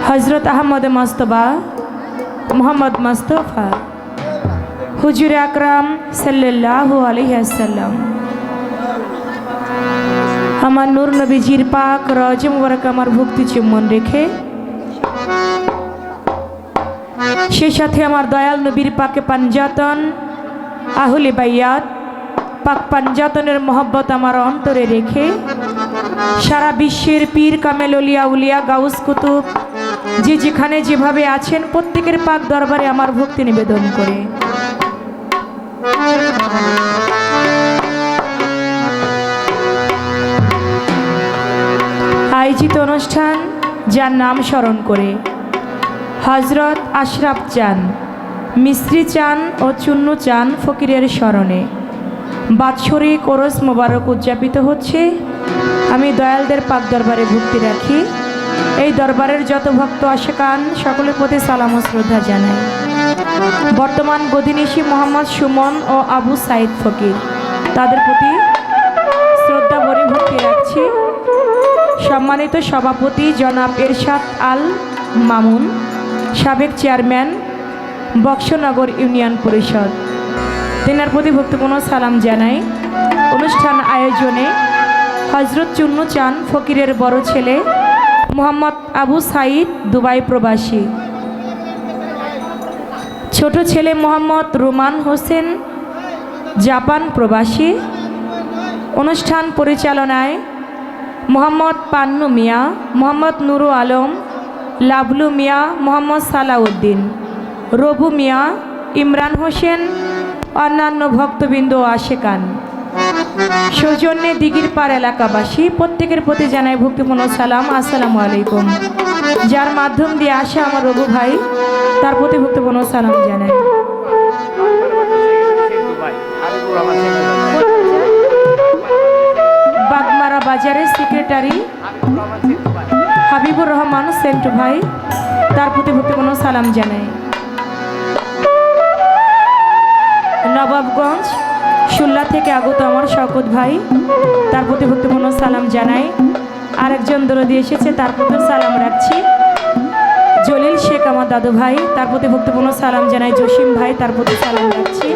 হজরত আহমদ মস্তফা মোহাম্মদ মুস্তফা হুজুর আকরাম সাল্লাল্লাহু আলাইহি ওয়াসাল্লাম আমার নূর নবীজির পাক রওজা মুবারক আমার ভক্তি চুম্বন রেখে সেই সাথে আমার দয়াল নবীর পাকে পাঞ্জাতন আহলে বাইয়াত পাক পাঞ্জাতনের মহব্বত আমার অন্তরে রেখে সারা বিশ্বের পীর কামেল ওলিয়া উলিয়া গাউস কুতুব যে যেখানে যেভাবে আছেন প্রত্যেকের পাক দরবারে আমার ভক্তি নিবেদন করে আয়োজিত অনুষ্ঠান যার নাম স্মরণ করে হজরত আশরাফ চান মিস্ত্রি চান ও চুন্নু চান ফকিরের স্মরণে বাৎসরিক ওরস মোবারক উদযাপিত হচ্ছে। আমি দয়ালদের পাক দরবারে ভক্তি রাখি। এই দরবারের যত ভক্ত আশেকান সকলের প্রতি সালাম ও শ্রদ্ধা জানাই। বর্তমান গদিনিশি মোহাম্মদ সুমন ও আবু সাইদ ফকির তাদের প্রতি শ্রদ্ধা ভরে ভক্তি রাখছি। সম্মানিত সভাপতি জনাব এরশাদ আল মামুন সাবেক চেয়ারম্যান বক্সনগর ইউনিয়ন পরিষদ তেনার প্রতি ভক্তিপূর্ণ সালাম জানাই। অনুষ্ঠান আয়োজনে হজরত চুন্নু চান ফকিরের বড় ছেলে মোহাম্মদ আবু সাইদ দুবাই প্রবাসী, ছোট ছেলে মোহাম্মদ রুমান হোসেন জাপান প্রবাসী। অনুষ্ঠান পরিচালনায় মোহাম্মদ পান্নু মিয়া, মোহাম্মদ নুরু আলম, লাবলু মিয়া, মোহাম্মদ সালাউদ্দিন, রবু মিয়া, ইমরান হোসেন, অন্যান্য ভক্তবৃন্দ আশেকান সৌজন্যে দিঘির পাড় এলাকাবাসী প্রত্যেকের প্রতি জানাই ভক্তিপূর্ণ সালাম, আসসালামু আলাইকুম। যার মাধ্যম দিয়ে আসে আমার রবু ভাই তার প্রতি ভক্তিপূর্ণ সালাম জানাই। বাগমারা বাজারের সেক্রেটারি হাবিবুর রহমান সেন্টু ভাই তার প্রতি ভক্তিপূর্ণ সালাম জানাই। নবাবগঞ্জ শুল্লা থেকে আগত আমার শওকত ভাই তার প্রতি ভক্তিপূর্ণ সালাম জানাই। আরেকজন দরদি এসেছে তার প্রতি সালাম রাখছি। জলিল শেখ আমার দাদু ভাই তার প্রতি ভক্তিপূর্ণ সালাম জানাই। জসিম ভাই তার প্রতি সালাম রাখছি।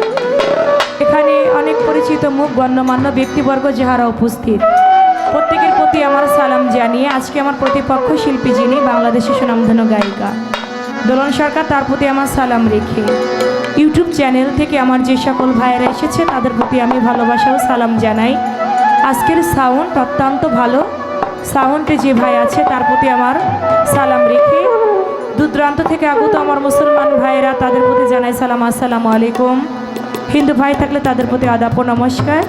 এখানে অনেক পরিচিত মুখ গণ্যমান্য ব্যক্তিবর্গ যাহারা উপস্থিত প্রত্যেকের প্রতি আমার সালাম জানিয়ে আজকে আমার প্রতিপক্ষ শিল্পী যিনি বাংলাদেশের সুনামধন্য গায়িকা দোলন সরকার তার প্রতি আমার সালাম রেখে ইউটিউব চ্যানেল থেকে আমার যে সকল ভাইয়েরা এসেছে তাদের প্রতি আমি ভালোবাসা ও সালাম জানাই। আজকের সাউন্ড অত্যন্ত ভালো, সাউন্ডে যে ভাই আছে তার প্রতি আমার সালাম রেখে দূরদূরান্ত থেকে আগত আমার মুসলমান ভাইয়েরা তাদের প্রতি জানাই সালাম, আসসালামু আলাইকুম। হিন্দু ভাই থাকলে তাদের প্রতি আদাব ও নমস্কার।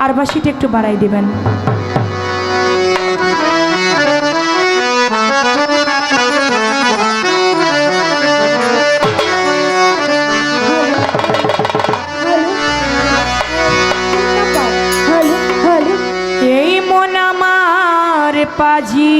আর বাসিটা একটু বাড়াই দেবেন। এই মন আমার পাজি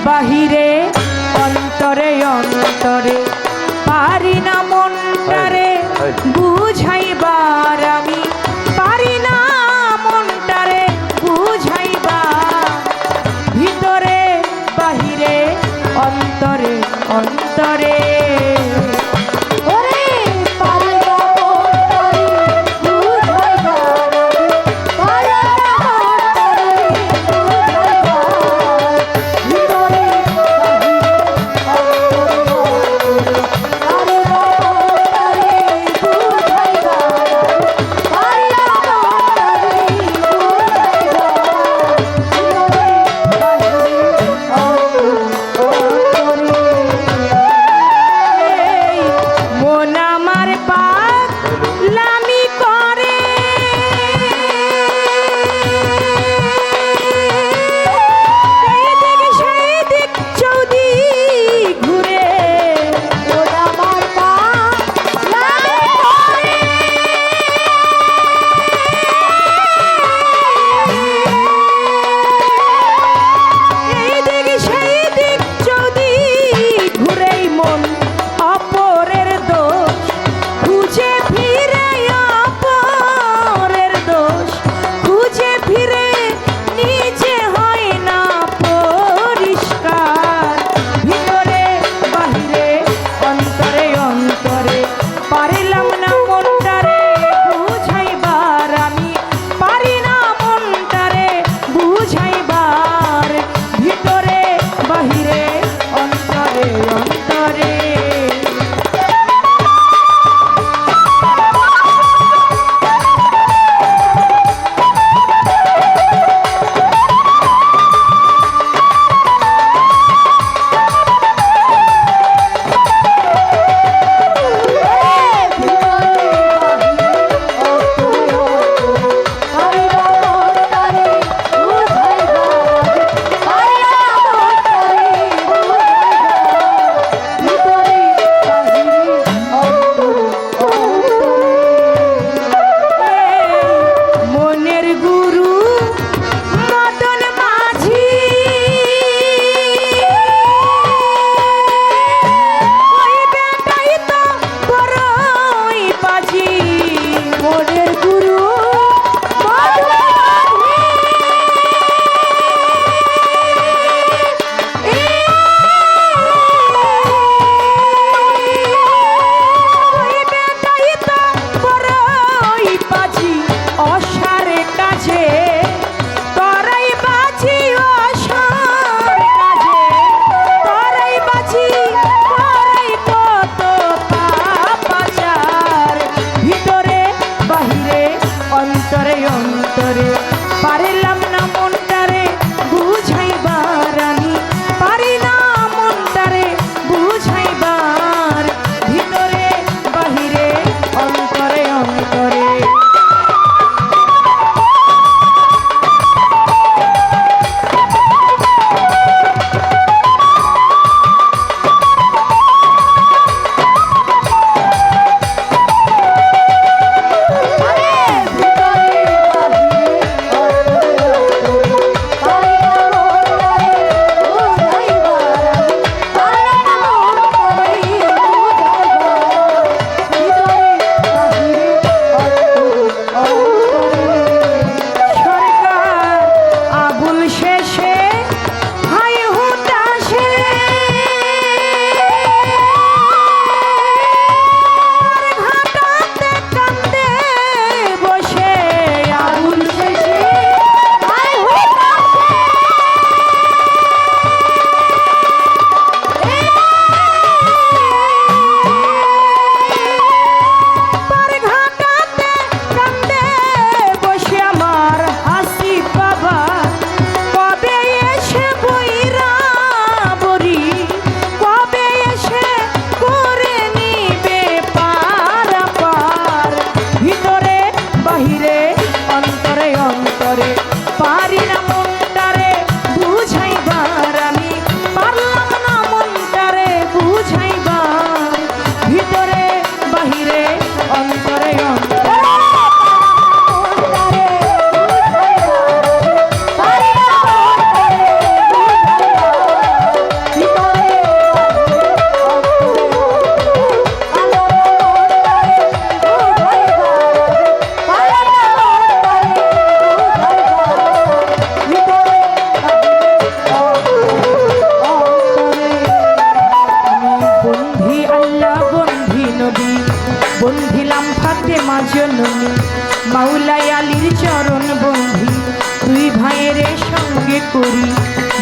বাহিরে অন্তরে অন্তরে পারি না মনটারে বুঝাইবার, আমি পারি না মনটারে বুঝাইবার। ভিতরে বাহিরে অন্তরে অন্তরে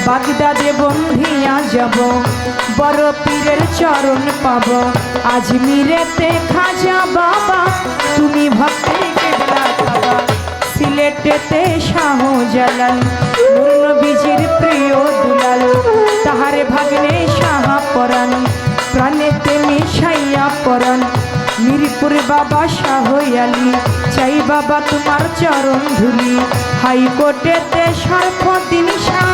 বাগদাদে বন্ধিয়া যাব, বড় পীরের চরণ পাব। আজমিরেতে খাজা বাবা, তুমি ভক্তের কেবলা বাবা। সিলেটেতে শাহজালাল, নূর নবীজির প্রিয় দুলাল, তাহারে ভাগ্নে শাহা পরাণ, প্রাণেতে মিশাইয়া পরাণ। মিরপুর বাবা শাহ আলী, চাই বাবা তোমার চরণ ধুলি। হাইকোর্টেতে সর্বদিন শাহ,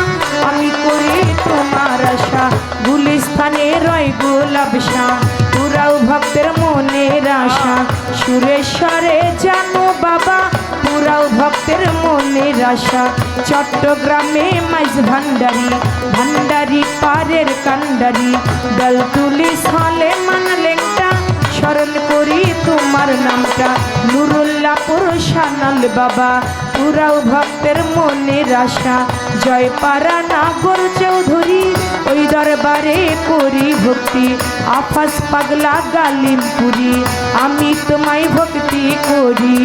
আমি করি তোমার আশা। গুলিস্তানে রয় গোলাপ শাহ, পুরাও ভক্তের মনের আশা। সুরেশ্বরে জানো বাবা, পুরাও ভক্তের মনের আশা। চট্টগ্রামে মাইজ ভান্ডারি, ভান্ডারি পারের কান্ডারি। দলতুলি সালে মানলেংটা, স্মরণ করি তোমার নামটা। নুরুল্লাহপুর শানাল বাবা, পুরাও ভক্তের মনের আশা। জয়পাড়া নাগর চৌধুরী, ওই দরবারে করি ভক্তি। আফাস পাগলা গালিমপুরি, আমি তোমায় ভক্তি করি।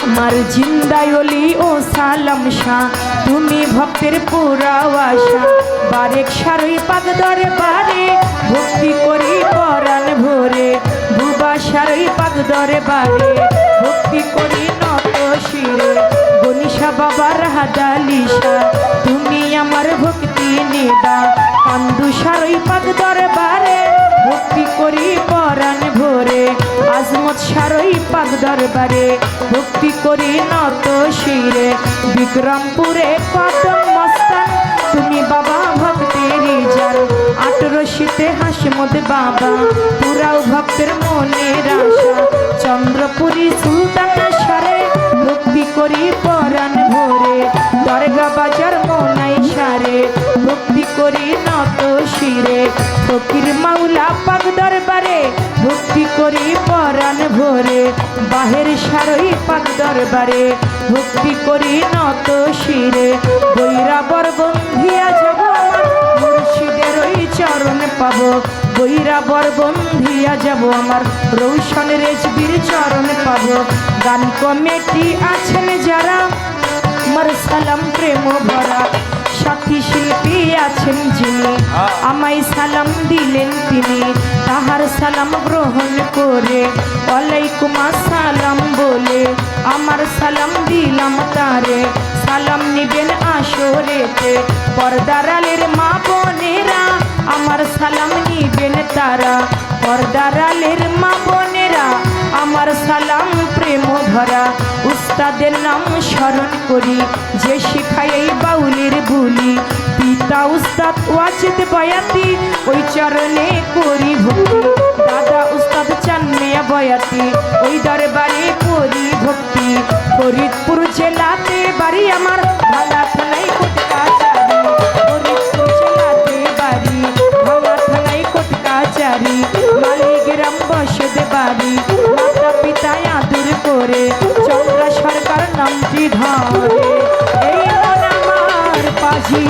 আমার জিন্দায়লি ও সালাম শাহ, তুমি ভক্তের পুরাও আশা। বারেক সারই পাক দরবারে, ভক্তি করি পরাণ ভরে। বুবা সারই পাক দরবারে, ভক্তি করি নত শিরে। গনিশা বাবার হাদালিশা, তুমি আমার ভক্তি নিবা। কান্দু সারই পাক দরবারে, ভক্তি করি পরাণ ভরে। আজমত সারই পাক দরবারে, ভক্তি করি নত শিরে। বিক্রমপুরে কদম মস্তান, তুমি বাবা ভক্তের জান। আটরশিতে হাসমত বাবা, পুরাও ভক্তের মনের আশা। চন্দ্রপুরী সুলতান সারে, ভক্তি করি পরাণ ভরে। দরগা বাজার মনাই সারে, ভক্তি করি নত শিরে। ফকির মাওলা পাক দরবারে, ভক্তি করি পরাণ ভরে। বাহের সারই পাক দরবারে, ভক্তি করি নত শিরে। বৈরাবর বন্ধিয়া যাব আমার, মুর্শিদের ওই চরণ পাব। বৈরাবর বন্ধিয়া যাব আমার, রৌশন রেজবির চরণ পাব। গান কমিটি আছেন যারা, আমার সালাম প্রেম ভরা। সাথী শিল্পী আছেন যিনি, আমায় সালাম দিলেন তিনি। তাহার সালাম গ্রহণ করে, ওয়ালাইকুম আসসালাম বলে আমার সালাম দিলাম তারে। সালাম নিবেন আসরেতে, পর্দার আলের মা বোনেরা, আমার সালাম নিবেন তারা। পর্দার আলের মা বোনেরা, আমার সালাম প্রেম ভরা। উস্তাদের নাম স্মরণ করি, যে শিখায় এই বাউলের বুলি। পিতা উস্তাদ ওয়াজিদ বয়াতি, ওই চরণে করি ভক্তি। দাদা উস্তাদ চান্মিয়া বয়াতি, ওই দরবারে করি ভক্তি। ফরিদপুর জেলাতে বাড়ি আমার, ভাঙা থানায় কোটকাচারি। ফরিদপুর জেলাতে বাড়ি, ভাঙা থানায় কোটকাচারি। মালিগ্রাম বসত বাড়ি, মাতা পিতায় আদর করে। চন্দ্রা সরকার নামটি ধরে, এই মন আমার পাজি।